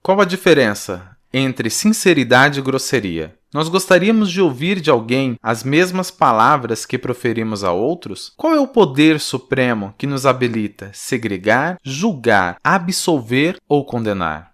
Qual a diferença entre sinceridade e grosseria? Nós gostaríamos de ouvir de alguém as mesmas palavras que proferimos a outros? Qual é o poder supremo que nos habilita segregar, julgar, absolver ou condenar?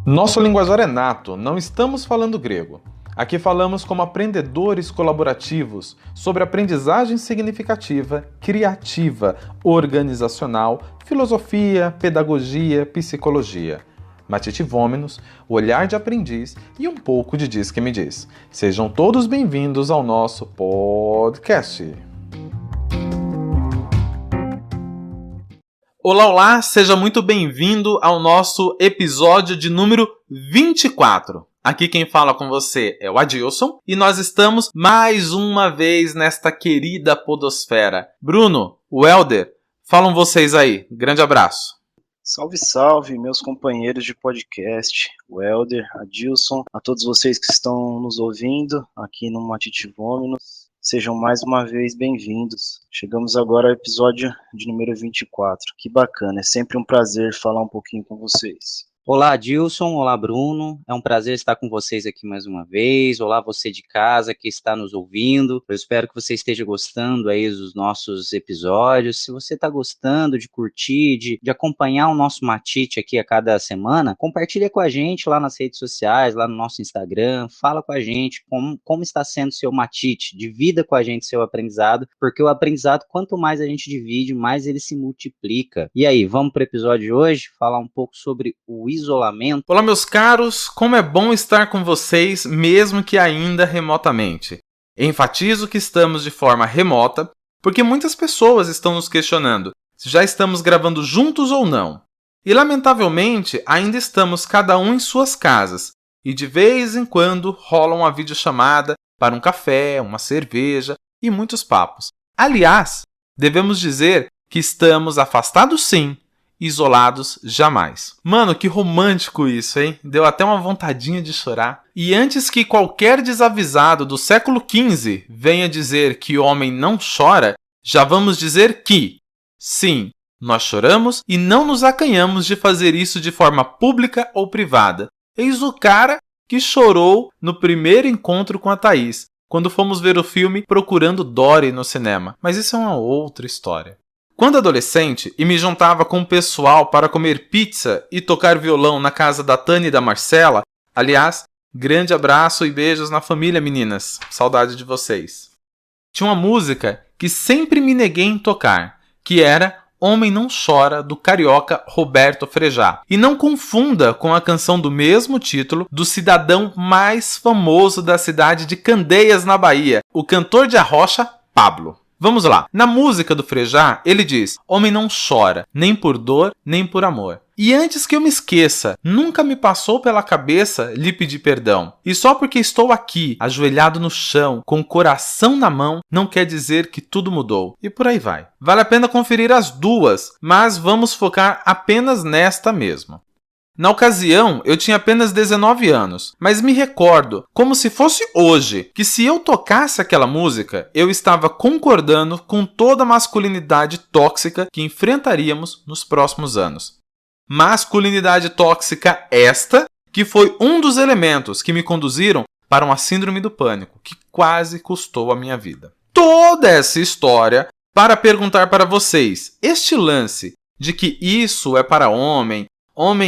Nosso linguajar é nato, não estamos falando grego. Aqui falamos como aprendedores colaborativos sobre aprendizagem significativa, criativa, organizacional, filosofia, pedagogia, psicologia. Matite Vômenos, o olhar de aprendiz e um pouco de Diz que me diz. Sejam todos bem-vindos ao nosso podcast. Olá, seja muito bem-vindo ao nosso episódio de número 24. Aqui quem fala com você é o Adilson e nós estamos mais uma vez nesta querida podosfera. Bruno, Welder, falam vocês aí. Grande abraço. Salve, salve, meus companheiros de podcast, Welder, Adilson, a todos vocês que estão nos ouvindo aqui no Matite Vômenos. Sejam mais uma vez bem-vindos. Chegamos agora ao episódio de número 24. Que bacana, é sempre um prazer falar um pouquinho com vocês. Olá, Adilson. Olá, Bruno. É um prazer estar com vocês aqui mais uma vez. Olá, você de casa que está nos ouvindo. Eu espero que você esteja gostando aí dos nossos episódios. Se você está gostando de curtir, de acompanhar o nosso Matite aqui a cada semana, compartilha com a gente lá nas redes sociais, lá no nosso Instagram. Fala com a gente como está sendo o seu Matite. Divida com a gente seu aprendizado, porque o aprendizado, quanto mais a gente divide, mais ele se multiplica. E aí, vamos para o episódio de hoje? Falar um pouco sobre o isolamento. Olá, meus caros, como é bom estar com vocês, mesmo que ainda remotamente. Enfatizo que estamos de forma remota, porque muitas pessoas estão nos questionando se já estamos gravando juntos ou não. E, lamentavelmente, ainda estamos cada um em suas casas, e de vez em quando rola uma videochamada para um café, uma cerveja e muitos papos. Aliás, devemos dizer que estamos afastados sim, isolados jamais. Mano, que romântico isso, hein? Deu até uma vontadinha de chorar. E antes que qualquer desavisado do século XV venha dizer que homem não chora, já vamos dizer que, sim, nós choramos e não nos acanhamos de fazer isso de forma pública ou privada. Eis o cara que chorou no primeiro encontro com a Thaís, quando fomos ver o filme Procurando Dory no cinema. Mas isso é uma outra história. Quando adolescente e me juntava com o pessoal para comer pizza e tocar violão na casa da Tânia e da Marcela, aliás, grande abraço e beijos na família, meninas. Saudade de vocês. Tinha uma música que sempre me neguei em tocar, que era Homem Não Chora, do carioca Roberto Frejá. E não confunda com a canção do mesmo título do cidadão mais famoso da cidade de Candeias, na Bahia, o cantor de arrocha Pablo. Vamos lá. Na música do Frejá, ele diz: homem não chora, nem por dor, nem por amor. E antes que eu me esqueça, nunca me passou pela cabeça lhe pedir perdão. E só porque estou aqui, ajoelhado no chão, com o coração na mão, não quer dizer que tudo mudou. E por aí vai. Vale a pena conferir as duas, mas vamos focar apenas nesta mesma. Na ocasião, eu tinha apenas 19 anos, mas me recordo, como se fosse hoje, que se eu tocasse aquela música, eu estava concordando com toda a masculinidade tóxica que enfrentaríamos nos próximos anos. Masculinidade tóxica esta, que foi um dos elementos que me conduziram para uma síndrome do pânico, que quase custou a minha vida. Toda essa história para perguntar para vocês, este lance de que isso é para homem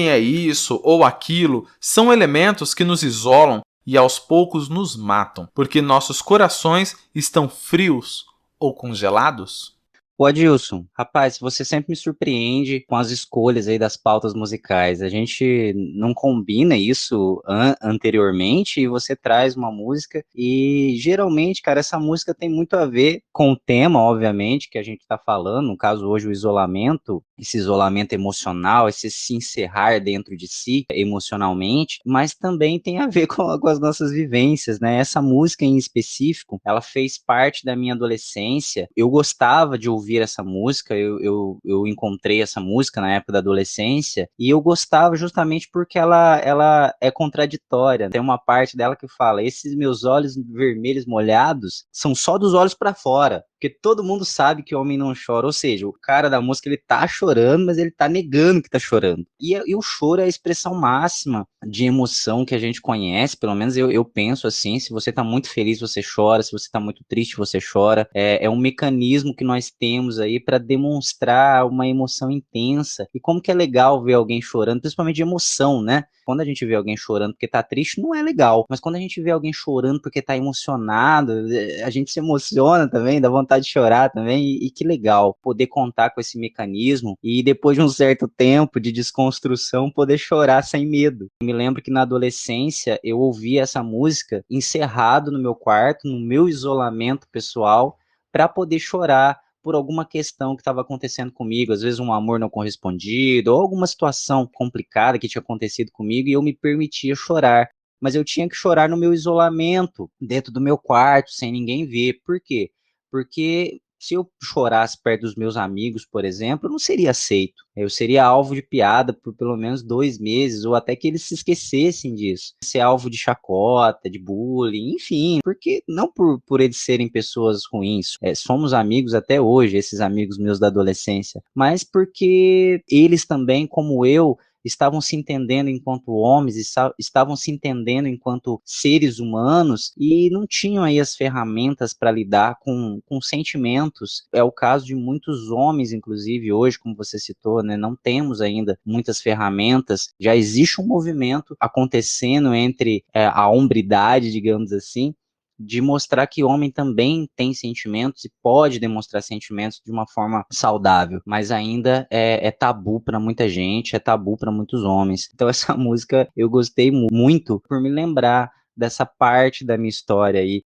é isso ou aquilo, são elementos que nos isolam e aos poucos nos matam, porque nossos corações estão frios ou congelados? Ô Adilson, rapaz, você sempre me surpreende com as escolhas aí das pautas musicais. A gente não combina isso anteriormente e você traz uma música e geralmente, cara, essa música tem muito a ver com o tema, obviamente, que a gente tá falando, no caso hoje o isolamento, esse isolamento emocional, esse se encerrar dentro de si emocionalmente, mas também tem a ver com as nossas vivências, né? Essa música em específico, ela fez parte da minha adolescência. Eu gostava de ouvir essa música, eu encontrei essa música na época da adolescência e eu gostava justamente porque ela é contraditória. Tem uma parte dela que fala: esses meus olhos vermelhos molhados são só dos olhos para fora. Porque todo mundo sabe que homem não chora, ou seja, o cara da música ele tá chorando, mas ele tá negando que tá chorando. E o choro é a expressão máxima de emoção que a gente conhece, pelo menos eu penso assim, se você tá muito feliz, você chora, se você tá muito triste, você chora. É um mecanismo que nós temos aí para demonstrar uma emoção intensa. E como que é legal ver alguém chorando, principalmente de emoção, né? Quando a gente vê alguém chorando porque tá triste, não é legal. Mas quando a gente vê alguém chorando porque tá emocionado, a gente se emociona também, dá vontade de chorar também. E que legal poder contar com esse mecanismo e depois de um certo tempo de desconstrução, poder chorar sem medo. Eu me lembro que na adolescência eu ouvia essa música encerrado no meu quarto, no meu isolamento pessoal, para poder chorar por alguma questão que estava acontecendo comigo, às vezes um amor não correspondido, ou alguma situação complicada que tinha acontecido comigo e eu me permitia chorar. Mas eu tinha que chorar no meu isolamento, dentro do meu quarto, sem ninguém ver. Por quê? Porque se eu chorasse perto dos meus amigos, por exemplo, eu não seria aceito. Eu seria alvo de piada por pelo menos 2 meses, ou até que eles se esquecessem disso. Ser alvo de chacota, de bullying, enfim. Porque não por eles serem pessoas ruins. Somos amigos até hoje, esses amigos meus da adolescência. Mas porque eles também, como eu, estavam se entendendo enquanto homens, estavam se entendendo enquanto seres humanos e não tinham aí as ferramentas para lidar com sentimentos. É o caso de muitos homens, inclusive, hoje, como você citou, né, não temos ainda muitas ferramentas. Já existe um movimento acontecendo entre a hombridade, digamos assim, de mostrar que homem também tem sentimentos e pode demonstrar sentimentos de uma forma saudável, mas ainda é tabu para muita gente, é tabu para muitos homens. Então essa música eu gostei muito por me lembrar dessa parte da minha história aí,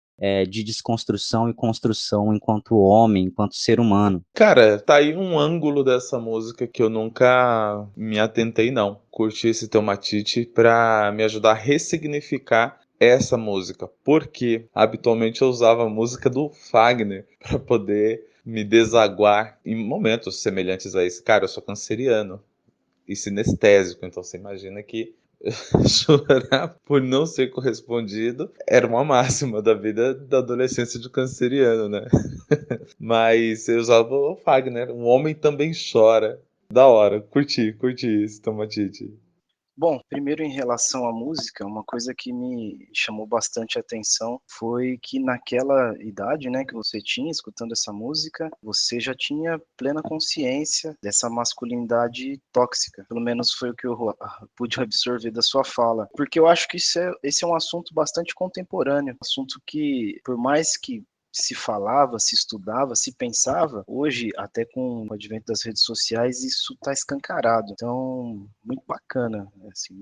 de desconstrução e construção enquanto homem, enquanto ser humano. Cara, tá aí um ângulo dessa música que eu nunca me atentei, não. Curti esse teu matite pra me ajudar a ressignificar essa música, porque habitualmente eu usava a música do Fagner pra poder me desaguar em momentos semelhantes a esse. Cara, eu sou canceriano e sinestésico, então você imagina que chorar por não ser correspondido era uma máxima da vida da adolescência de canceriano, né? Mas eu usava o Fagner, um homem também chora. Da hora, curti esse tomatite. Bom, primeiro em relação à música, uma coisa que me chamou bastante a atenção foi que naquela idade, né, que você tinha escutando essa música, você já tinha plena consciência dessa masculinidade tóxica. Pelo menos foi o que eu pude absorver da sua fala. Porque eu acho que esse é um assunto bastante contemporâneo, um assunto que, por mais que se falava, se estudava, se pensava, hoje, até com o advento das redes sociais, isso está escancarado. Então, muito bacana, assim,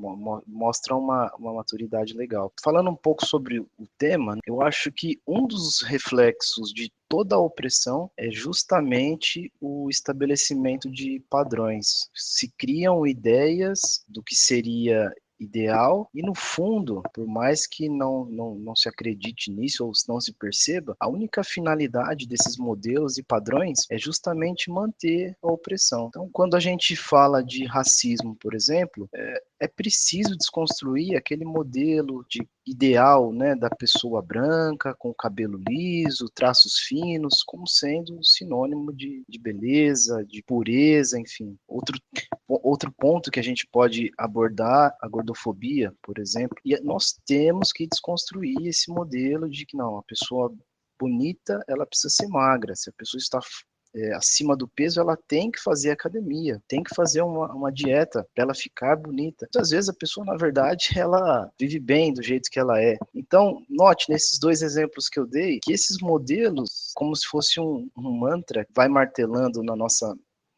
mostra uma maturidade legal. Falando um pouco sobre o tema, eu acho que um dos reflexos de toda a opressão é justamente o estabelecimento de padrões. Se criam ideias do que seria ideal e no fundo, por mais que não se acredite nisso ou não se perceba, a única finalidade desses modelos e padrões é justamente manter a opressão. Então, quando a gente fala de racismo, por exemplo, é preciso desconstruir aquele modelo de ideal, né, da pessoa branca, com cabelo liso, traços finos, como sendo sinônimo de beleza, de pureza, enfim. Outro ponto que a gente pode abordar, a gordofobia, por exemplo, e nós temos que desconstruir esse modelo de que não, a pessoa bonita, ela precisa ser magra, se a pessoa está acima do peso, ela tem que fazer academia, tem que fazer uma dieta para ela ficar bonita. Muitas vezes a pessoa, na verdade, ela vive bem do jeito que ela é. Então, note nesses dois exemplos que eu dei, que esses modelos, como se fosse um mantra, vai martelando na nossa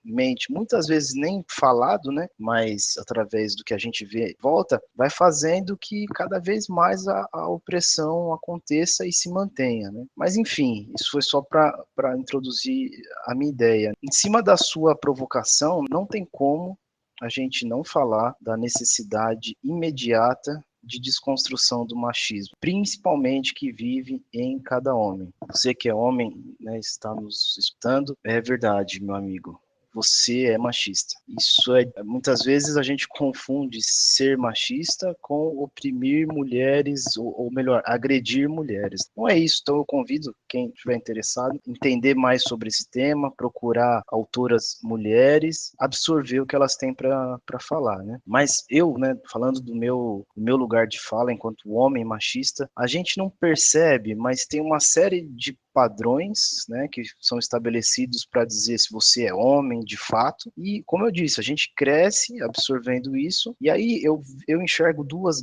mente, muitas vezes nem falado, né, mas através do que a gente vê volta, vai fazendo que cada vez mais a opressão aconteça e se mantenha, né? Mas enfim, isso foi só para introduzir a minha ideia. Em cima da sua provocação, não tem como a gente não falar da necessidade imediata de desconstrução do machismo, principalmente que vive em cada homem. Você que é homem, né, está nos escutando, é verdade, meu amigo. você é machista. Isso é, muitas vezes a gente confunde ser machista com oprimir mulheres, ou melhor, agredir mulheres. Não é isso, então eu convido quem estiver interessado a entender mais sobre esse tema, procurar autoras mulheres, absorver o que elas têm para falar, né? Mas eu, né, falando do meu lugar de fala enquanto homem machista, a gente não percebe, mas tem uma série de padrões, né, que são estabelecidos para dizer se você é homem de fato, e como eu disse, a gente cresce absorvendo isso, e aí eu enxergo duas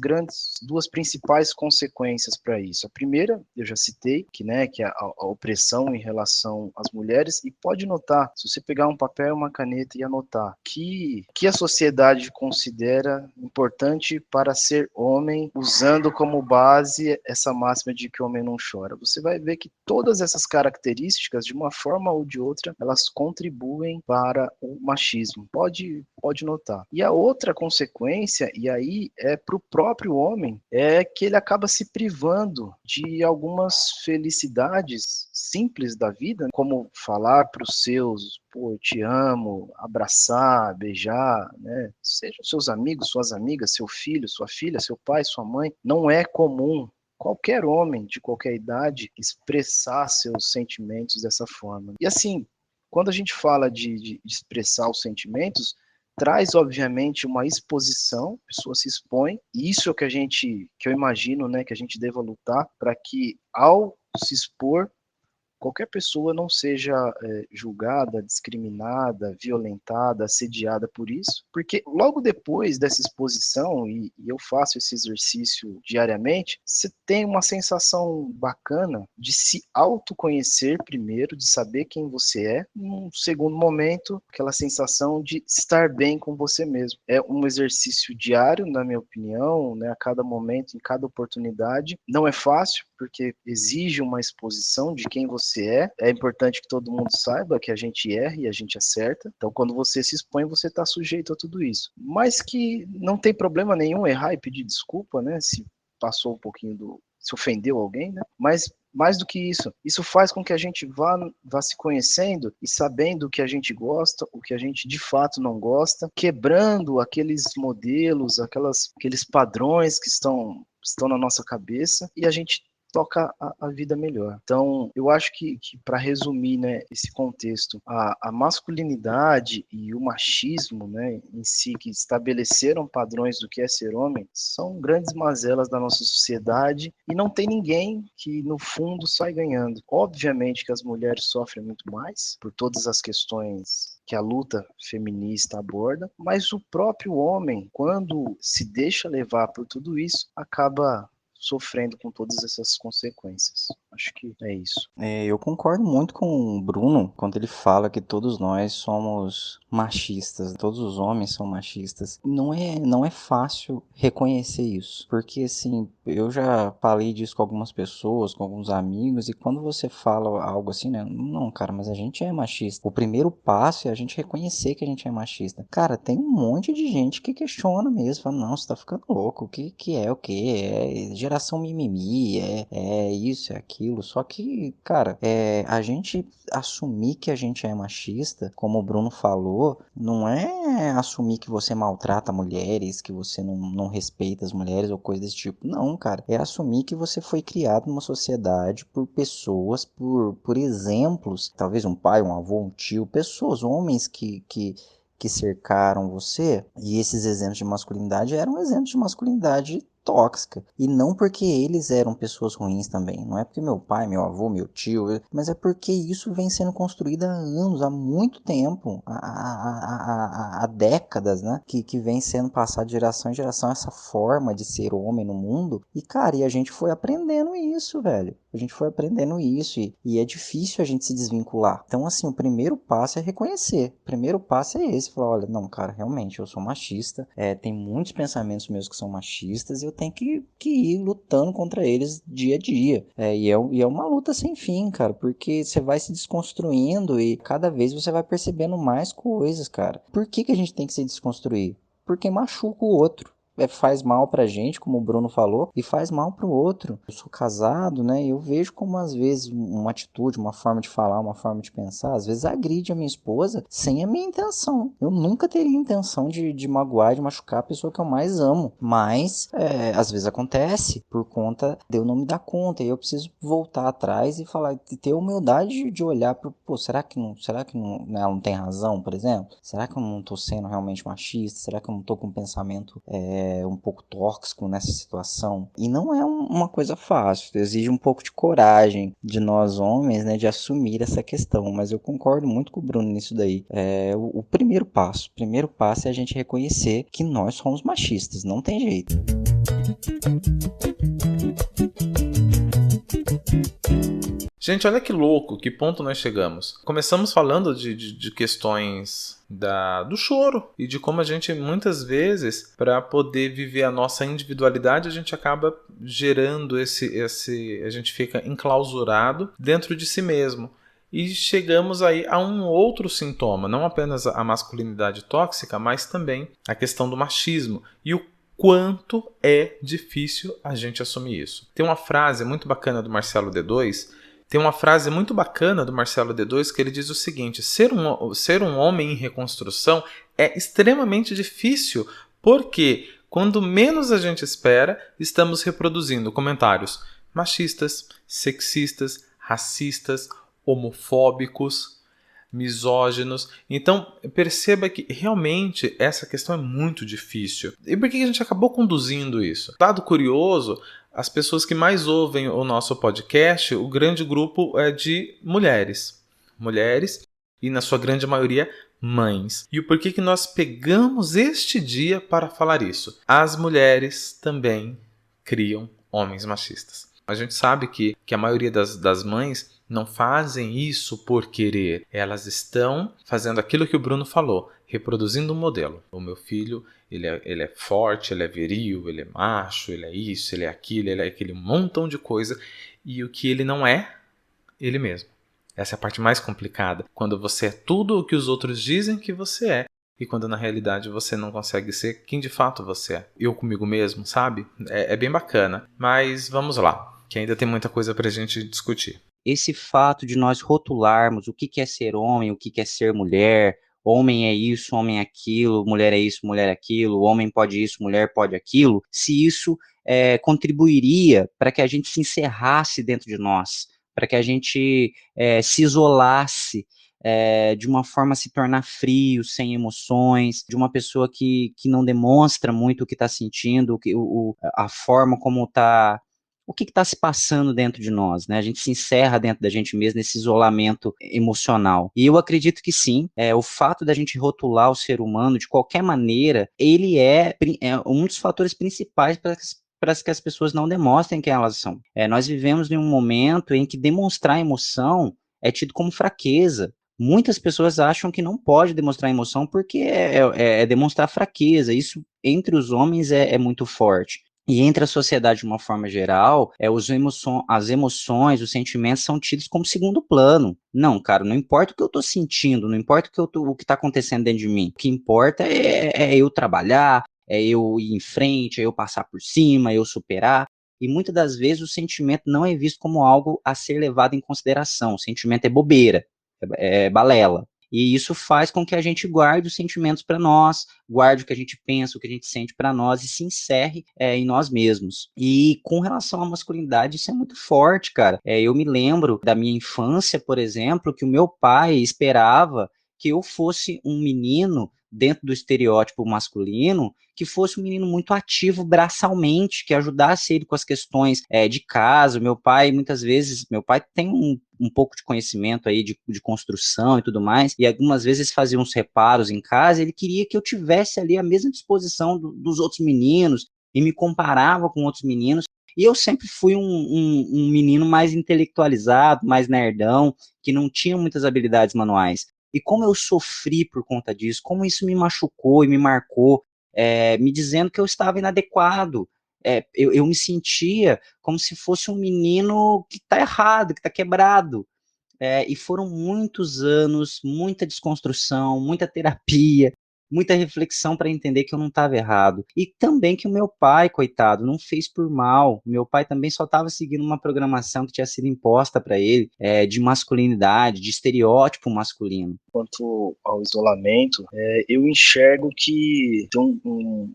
principais consequências para isso. A primeira, eu já citei, que é a opressão em relação às mulheres, e pode notar, se você pegar um papel e uma caneta e anotar, que a sociedade considera importante para ser homem, usando como base essa máxima de que o homem não chora. Você vai ver que todas essas características, de uma forma ou de outra, elas contribuem para o machismo. Pode notar. E a outra consequência, e aí é para o próprio homem, é que ele acaba se privando de algumas felicidades simples da vida, como falar para os seus, pô, eu te amo, abraçar, beijar, né? Sejam seus amigos, suas amigas, seu filho, sua filha, seu pai, sua mãe. Não é comum qualquer homem de qualquer idade expressar seus sentimentos dessa forma. E assim, quando a gente fala de expressar os sentimentos, traz obviamente uma exposição, a pessoa se expõe, e isso é o que eu imagino, né, que a gente deva lutar para que ao se expor qualquer pessoa não seja julgada, discriminada, violentada, assediada por isso, porque logo depois dessa exposição, e eu faço esse exercício diariamente, você tem uma sensação bacana de se autoconhecer primeiro, de saber quem você é, num segundo momento, aquela sensação de estar bem com você mesmo. É um exercício diário, na minha opinião, né, a cada momento, em cada oportunidade. Não é fácil, porque exige uma exposição de quem você é. É importante que todo mundo saiba que a gente erra e a gente acerta. Então, quando você se expõe, você está sujeito a tudo isso. Mas que não tem problema nenhum errar e pedir desculpa, né? Se passou um pouquinho se ofendeu alguém, né? Mas mais do que isso faz com que a gente vá se conhecendo e sabendo o que a gente gosta, o que a gente de fato não gosta, quebrando aqueles modelos, aqueles padrões que estão na nossa cabeça, e a gente toca a vida melhor. Então, eu acho que para resumir, né, esse contexto, a masculinidade e o machismo, né, em si, que estabeleceram padrões do que é ser homem, são grandes mazelas da nossa sociedade, e não tem ninguém que, no fundo, sai ganhando. Obviamente que as mulheres sofrem muito mais por todas as questões que a luta feminista aborda, mas o próprio homem, quando se deixa levar por tudo isso, acaba sofrendo com todas essas consequências. Acho que é isso. Eu concordo muito com o Bruno quando ele fala que todos nós somos machistas, todos os homens são machistas. Não é fácil reconhecer isso, porque assim, eu já falei disso com algumas pessoas, com alguns amigos, e quando você fala algo assim, né? Não, cara, mas a gente é machista. O primeiro passo é a gente reconhecer que a gente é machista. Cara, tem um monte de gente que questiona mesmo, fala, não, você tá ficando louco, o que é o que? É geração mimimi, é isso, é aquilo. Só que, cara, a gente assumir que a gente é machista, como o Bruno falou, não é assumir que você maltrata mulheres, que você não respeita as mulheres ou coisa desse tipo. Não, cara. É assumir que você foi criado numa sociedade por pessoas, por exemplos, talvez um pai, um avô, um tio, pessoas, homens que cercaram você, e esses exemplos de masculinidade eram exemplos de masculinidade tóxica, e não porque eles eram pessoas ruins também, não é porque meu pai, meu avô, meu tio, mas é porque isso vem sendo construído há anos, há muito tempo, há décadas, né, que vem sendo passado de geração em geração essa forma de ser homem no mundo, e cara, e a gente foi aprendendo isso, velho, a gente foi aprendendo isso, e é difícil a gente se desvincular. Então assim, o primeiro passo é reconhecer, o primeiro passo é esse, falar, olha, não, cara, realmente eu sou machista, tem muitos pensamentos meus que são machistas, e eu tenho que ir lutando contra eles dia a dia. E é uma luta sem fim, cara, porque você vai se desconstruindo e cada vez você vai percebendo mais coisas, cara. Por que a gente tem que se desconstruir? Porque machuca o outro. faz mal pra gente, como o Bruno falou, e faz mal pro outro. Eu sou casado, né? E eu vejo como às vezes uma atitude, uma forma de falar, uma forma de pensar, às vezes agride a minha esposa sem a minha intenção. Eu nunca teria intenção de magoar, de machucar a pessoa que eu mais amo. Mas às vezes acontece por conta de eu não me dar conta. E eu preciso voltar atrás e falar, de ter humildade de olhar pro, pô, será que não, né, ela não tem razão, por exemplo? Será que eu não tô sendo realmente machista? Será que eu não tô com um pensamento um pouco tóxico nessa situação? E não é uma coisa fácil, exige um pouco de coragem de nós homens, né, de assumir essa questão, mas eu concordo muito com o Bruno nisso daí. O primeiro passo é a gente reconhecer que nós somos machistas, não tem jeito. Gente, olha que louco, que ponto nós chegamos. Começamos falando de questões do choro e de como a gente, muitas vezes, para poder viver a nossa individualidade, a gente acaba gerando a gente fica enclausurado dentro de si mesmo. E chegamos aí a um outro sintoma, não apenas a masculinidade tóxica, mas também a questão do machismo e o quanto é difícil a gente assumir isso. Tem uma frase muito bacana do Marcelo D2 que ele diz o seguinte: ser um homem em reconstrução é extremamente difícil porque, quando menos a gente espera, estamos reproduzindo comentários machistas, sexistas, racistas, homofóbicos, misóginos. Então, perceba que realmente essa questão é muito difícil. E por que a gente acabou conduzindo isso? Dado curioso, as pessoas que mais ouvem o nosso podcast, o grande grupo é de mulheres. Mulheres e, na sua grande maioria, mães. E o porquê que nós pegamos este dia para falar isso? As mulheres também criam homens machistas. A gente sabe que a maioria das mães não fazem isso por querer. Elas estão fazendo aquilo que o Bruno falou, reproduzindo um modelo. O meu filho, ele é forte, ele é viril, ele é macho, ele é isso, ele é aquilo, ele é aquele montão de coisa. E o que ele não é, ele mesmo. Essa é a parte mais complicada. Quando você é tudo o que os outros dizem que você é. E quando na realidade você não consegue ser quem de fato você é. Eu comigo mesmo, sabe? É bem bacana. Mas vamos lá, que ainda tem muita coisa pra gente discutir. Esse fato de nós rotularmos o que é ser homem, o que é ser mulher, homem é isso, homem é aquilo, mulher é isso, mulher é aquilo, homem pode isso, mulher pode aquilo, se isso contribuiria para que a gente se encerrasse dentro de nós, para que a gente se isolasse, de uma forma a se tornar frio, sem emoções, de uma pessoa que não demonstra muito o que está sentindo, a forma como está. O que está se passando dentro de nós, né? A gente se encerra dentro da gente mesmo nesse isolamento emocional. E eu acredito que sim, o fato da gente rotular o ser humano de qualquer maneira, ele é um dos fatores principais para que as pessoas não demonstrem quem elas são. Nós vivemos em um momento em que demonstrar emoção é tido como fraqueza. Muitas pessoas acham que não pode demonstrar emoção porque é demonstrar fraqueza. Isso, entre os homens, é muito forte. E entre a sociedade de uma forma geral, as emoções, os sentimentos são tidos como segundo plano. Não, cara, não importa o que eu estou sentindo, não importa o que está acontecendo dentro de mim. O que importa é eu trabalhar, é eu ir em frente, é eu passar por cima, é eu superar. E muitas das vezes o sentimento não é visto como algo a ser levado em consideração. O sentimento é bobeira, é balela. E isso faz com que a gente guarde os sentimentos para nós, guarde o que a gente pensa, o que a gente sente para nós e se encerre em nós mesmos. E com relação à masculinidade, isso é muito forte, cara. Eu me lembro da minha infância, por exemplo, que o meu pai esperava que eu fosse um menino dentro do estereótipo masculino, que fosse um menino muito ativo braçalmente, que ajudasse ele com as questões de casa. Meu pai tem um pouco de conhecimento aí de construção e tudo mais, e algumas vezes fazia uns reparos em casa, ele queria que eu tivesse ali a mesma disposição dos outros meninos, e me comparava com outros meninos, e eu sempre fui um menino mais intelectualizado, mais nerdão, que não tinha muitas habilidades manuais. E como eu sofri por conta disso, como isso me machucou e me marcou, me dizendo que eu estava inadequado. Eu me sentia como se fosse um menino que está errado, que está quebrado. E foram muitos anos, muita desconstrução, muita terapia, muita reflexão para entender que eu não estava errado. E também que o meu pai, coitado, não fez por mal. Meu pai também só estava seguindo uma programação que tinha sido imposta para ele, de masculinidade, de estereótipo masculino. Quanto ao isolamento, eu enxergo que,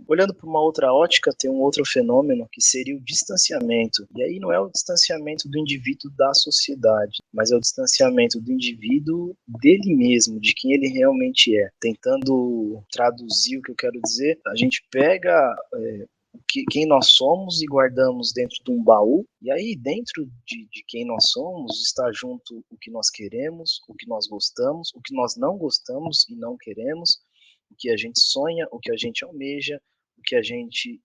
olhando para uma outra ótica, tem um outro fenômeno que seria o distanciamento. E aí não é o distanciamento do indivíduo da sociedade, mas é o distanciamento do indivíduo dele mesmo, de quem ele realmente é. Tentando traduzir o que eu quero dizer, a gente pega quem nós somos e guardamos dentro de um baú, e aí dentro de quem nós somos está junto o que nós queremos, o que nós gostamos, o que nós não gostamos e não queremos, o que a gente sonha, o que a gente almeja, o que a gente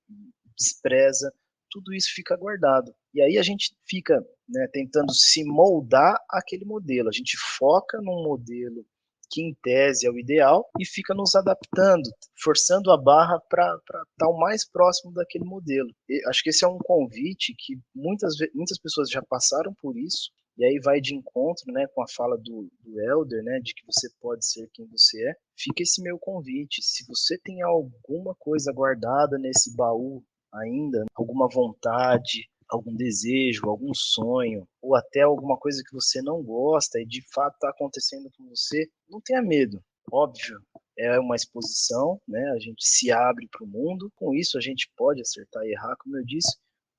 despreza, tudo isso fica guardado. E aí a gente fica, né, tentando se moldar aquele modelo, a gente foca num modelo que em tese é o ideal, e fica nos adaptando, forçando a barra para estar o mais próximo daquele modelo. E acho que esse é um convite que muitas pessoas já passaram por isso, e aí vai de encontro, né, com a fala do Elder, né, de que você pode ser quem você é. Fica esse meu convite, se você tem alguma coisa guardada nesse baú ainda, alguma vontade, algum desejo, algum sonho, ou até alguma coisa que você não gosta e de fato está acontecendo com você, não tenha medo. Óbvio, é uma exposição, né? A gente se abre para o mundo, com isso a gente pode acertar e errar, como eu disse,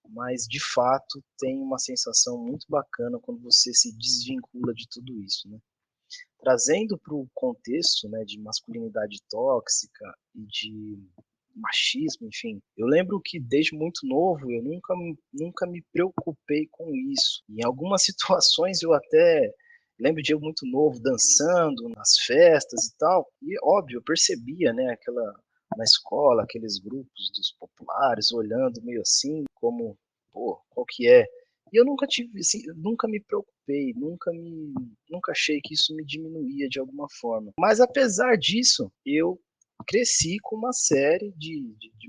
mas de fato tem uma sensação muito bacana quando você se desvincula de tudo isso, né? Trazendo para o contexto, né, de masculinidade tóxica e de machismo, enfim. Eu lembro que desde muito novo eu nunca me preocupei com isso. Em algumas situações eu até lembro de eu muito novo dançando nas festas e tal, e óbvio, eu percebia, né, na escola, aqueles grupos dos populares olhando meio assim, como, pô, qual que é? E eu nunca tive, assim, nunca me preocupei, nunca achei que isso me diminuía de alguma forma. Mas apesar disso, eu cresci com uma série de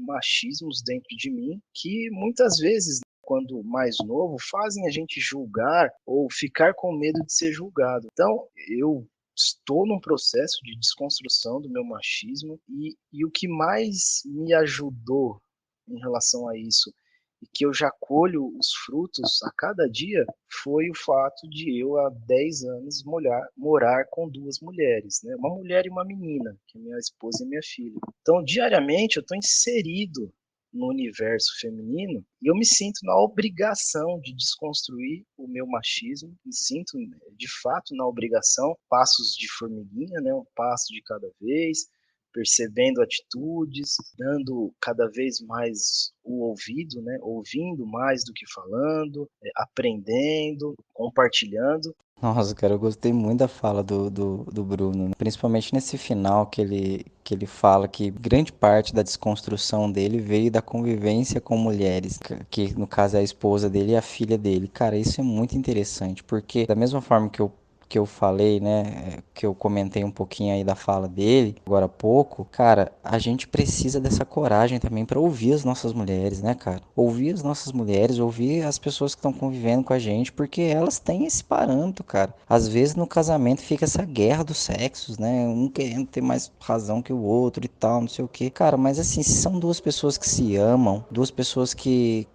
machismos dentro de mim que muitas vezes, quando mais novo, fazem a gente julgar ou ficar com medo de ser julgado. Então, eu estou num processo de desconstrução do meu machismo e o que mais me ajudou em relação a isso e que eu já colho os frutos a cada dia foi o fato de eu, há 10 anos, morar com duas mulheres, né? Uma mulher e uma menina, que é minha esposa e minha filha. Então, diariamente, eu estou inserido no universo feminino e eu me sinto na obrigação de desconstruir o meu machismo, me sinto, de fato, na obrigação, passos de formiguinha, né? Um passo de cada vez, percebendo atitudes, dando cada vez mais o ouvido, né? Ouvindo mais do que falando, aprendendo, compartilhando. Nossa, cara, eu gostei muito da fala do Bruno, né? Principalmente nesse final que ele fala que grande parte da desconstrução dele veio da convivência com mulheres, que no caso é a esposa dele e a filha dele. Cara, isso é muito interessante, porque da mesma forma que eu falei, né, que eu comentei um pouquinho aí da fala dele agora há pouco, cara, a gente precisa dessa coragem também para ouvir as nossas mulheres, né, cara? Ouvir as nossas mulheres, ouvir as pessoas que estão convivendo com a gente, porque elas têm esse parâmetro, cara. Às vezes no casamento fica essa guerra dos sexos, né? Um querendo ter mais razão que o outro e tal, não sei o que. Cara, mas assim, se são duas pessoas que se amam, duas pessoas que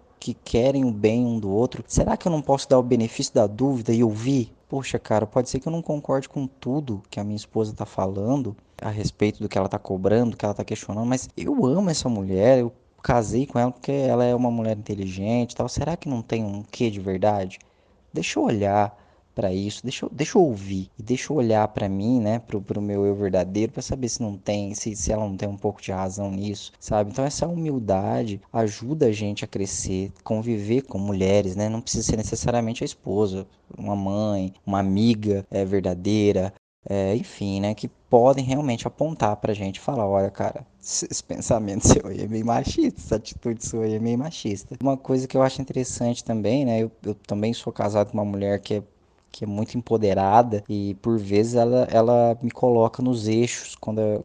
querem o bem um do outro, será que eu não posso dar o benefício da dúvida e ouvir? Poxa, cara, pode ser que eu não concorde com tudo que a minha esposa tá falando a respeito do que ela tá cobrando, do que ela tá questionando, mas eu amo essa mulher, eu casei com ela porque ela é uma mulher inteligente e tal. Será que não tem um quê de verdade? Deixa eu olhar pra isso, deixa eu ouvir e deixa eu olhar pra mim, né, pro meu eu verdadeiro, pra saber se não tem, se ela não tem um pouco de razão nisso, sabe? Então essa humildade ajuda a gente a crescer, conviver com mulheres, né? Não precisa ser necessariamente a esposa, uma mãe, uma amiga verdadeira, enfim, né, que podem realmente apontar pra gente e falar, olha, cara, esse pensamento seu aí é meio machista, essa atitude sua aí é meio machista. Uma coisa que eu acho interessante também, né, eu também sou casado com uma mulher que é muito empoderada e por vezes ela me coloca nos eixos quando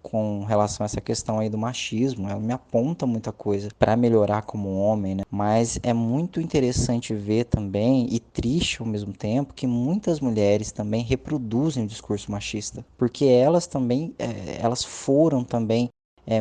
com relação a essa questão aí do machismo. Ela me aponta muita coisa para melhorar como homem, né? Mas é muito interessante ver também e triste ao mesmo tempo que muitas mulheres também reproduzem o discurso machista, porque elas também elas foram também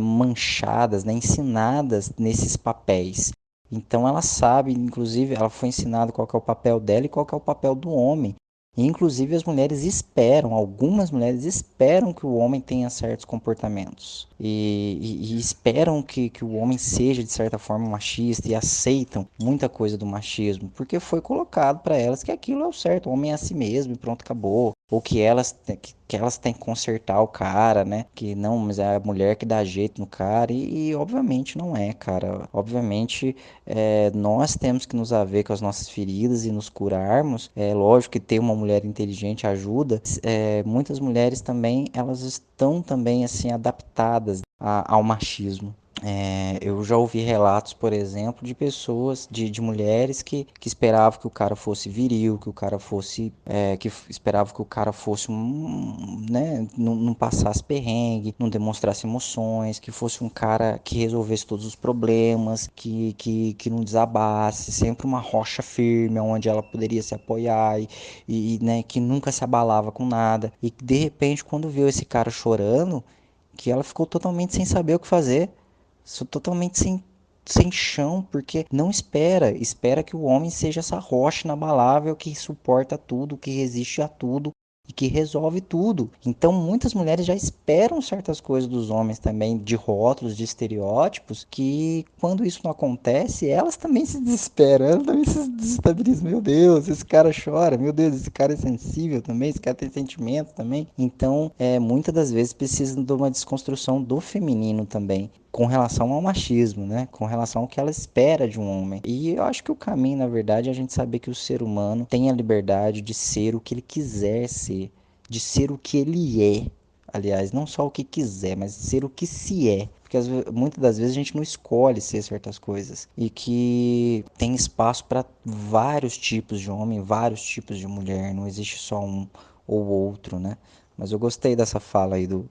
manchadas, né, ensinadas nesses papéis. Então ela sabe, inclusive, ela foi ensinada qual que é o papel dela e qual que é o papel do homem. E, inclusive as mulheres esperam, algumas mulheres esperam que o homem tenha certos comportamentos. E esperam que o homem seja, de certa forma, machista e aceitam muita coisa do machismo. Porque foi colocado para elas que aquilo é o certo, o homem é assim mesmo e pronto, acabou. Ou que elas têm que consertar o cara, né? Que não, mas é a mulher que dá jeito no cara. E obviamente não é, cara. Obviamente nós temos que nos haver com as nossas feridas e nos curarmos. É lógico que ter uma mulher inteligente ajuda. Muitas mulheres também, elas estão também assim adaptadas ao machismo. Eu já ouvi relatos, por exemplo, de pessoas, de mulheres que esperavam que o cara fosse viril, que o cara fosse, esperavam que o cara fosse né, não passasse perrengue, não demonstrasse emoções, que fosse um cara que resolvesse todos os problemas, que não desabasse, sempre uma rocha firme, onde ela poderia se apoiar né, que nunca se abalava com nada. E de repente, quando viu esse cara chorando, que ela ficou totalmente sem saber o que fazer. Sou totalmente sem chão, porque não espera que o homem seja essa rocha inabalável que suporta tudo, que resiste a tudo e que resolve tudo. Então muitas mulheres já esperam certas coisas dos homens também, de rótulos, de estereótipos, que quando isso não acontece, elas também se desesperam, elas também se desestabilizam. Meu Deus, esse cara chora, meu Deus, esse cara é sensível também, esse cara tem sentimento também. Então, muitas das vezes precisam de uma desconstrução do feminino também com relação ao machismo, né? Com relação ao que ela espera de um homem. E eu acho que o caminho, na verdade, é a gente saber que o ser humano tem a liberdade de ser o que ele quiser ser, de ser o que ele é. Aliás, não só o que quiser, mas ser o que se é. Porque muitas das vezes a gente não escolhe ser certas coisas. E que tem espaço para vários tipos de homem, vários tipos de mulher. Não existe só um ou outro, né? Mas eu gostei dessa fala aí do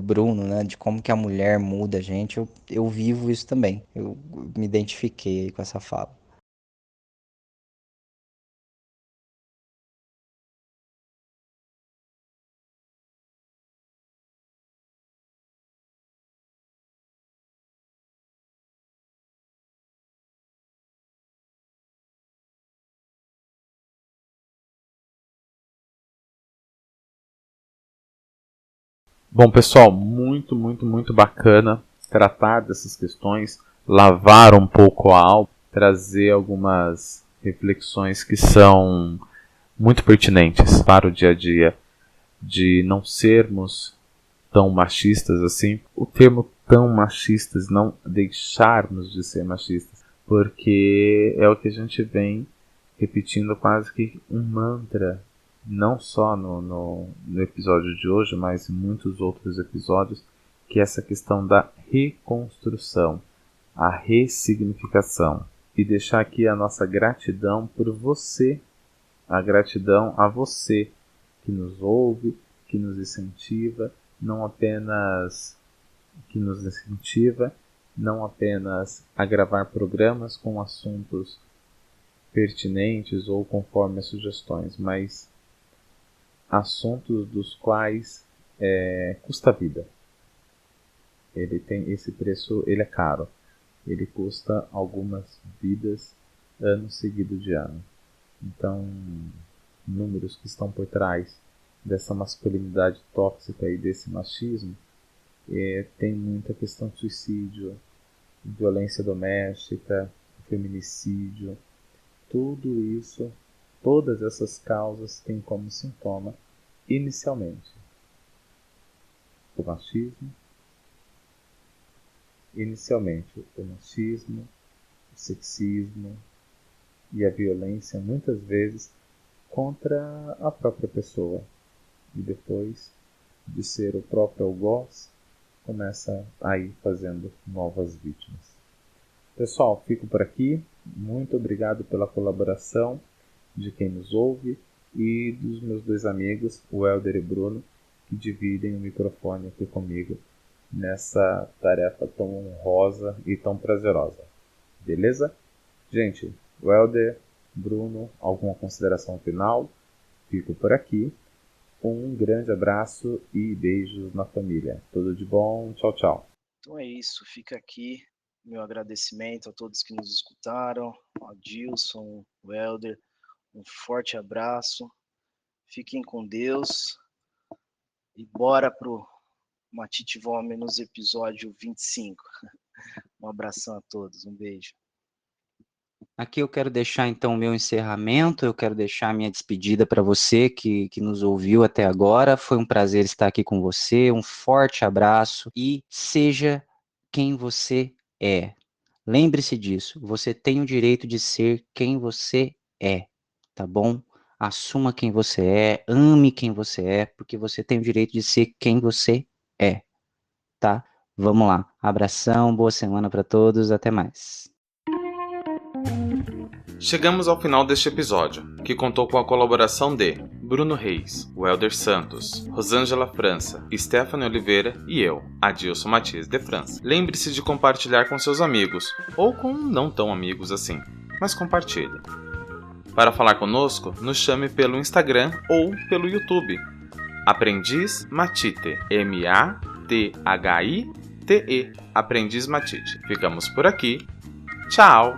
Bruno, né? De como que a mulher muda a gente. Eu vivo isso também. Eu me identifiquei aí com essa fala. Bom, pessoal, muito, muito, muito bacana tratar dessas questões, lavar um pouco a alma, trazer algumas reflexões que são muito pertinentes para o dia a dia, de não sermos tão machistas assim. O termo tão machistas, não deixarmos de ser machistas, porque é o que a gente vem repetindo quase que um mantra, não só no episódio de hoje, mas em muitos outros episódios, que é essa questão da reconstrução, a ressignificação. E deixar aqui a nossa gratidão por você, a gratidão a você que nos ouve, que nos incentiva, não apenas que nos incentiva, não apenas a gravar programas com assuntos pertinentes ou conforme as sugestões, mas assuntos dos quais custa vida. Ele tem esse preço, ele é caro. Ele custa algumas vidas ano seguido de ano. Então, números que estão por trás dessa masculinidade tóxica e desse machismo, tem muita questão de suicídio, violência doméstica, feminicídio, tudo isso, todas essas causas têm como sintoma, inicialmente, o machismo, o sexismo e a violência, muitas vezes, contra a própria pessoa. E depois de ser o próprio algoz, começa a ir fazendo novas vítimas. Pessoal, fico por aqui. Muito obrigado pela colaboração de quem nos ouve. e dos meus dois amigos, o Helder e Bruno, que dividem o microfone aqui comigo nessa tarefa tão honrosa e tão prazerosa. Beleza? Gente, o Helder, Bruno, alguma consideração final? Fico por aqui. Um grande abraço e beijos na família. Tudo de bom. Tchau, tchau. Então é isso. Fica aqui meu agradecimento a todos que nos escutaram, ao Adilson, o Helder. Um forte abraço. Fiquem com Deus. E bora pro Matite Vômenos episódio 25. Um abração a todos. Um beijo. Aqui eu quero deixar então o meu encerramento, eu quero deixar a minha despedida para você que nos ouviu até agora. Foi um prazer estar aqui com você, um forte abraço e seja quem você é. Lembre-se disso, você tem o direito de ser quem você é, tá bom? Assuma quem você é, ame quem você é, porque você tem o direito de ser quem você é, tá? Vamos lá, abração, boa semana para todos, até mais. Chegamos ao final deste episódio, que contou com a colaboração de Bruno Reis, Welder Santos, Rosângela França, Stephanie Oliveira e eu, Adilson Matias de França. Lembre-se de compartilhar com seus amigos, ou com não tão amigos assim, mas compartilhe. Para falar conosco, nos chame pelo Instagram ou pelo YouTube. Aprendiz Matite, Mathite, Aprendiz Matite. Ficamos por aqui. Tchau!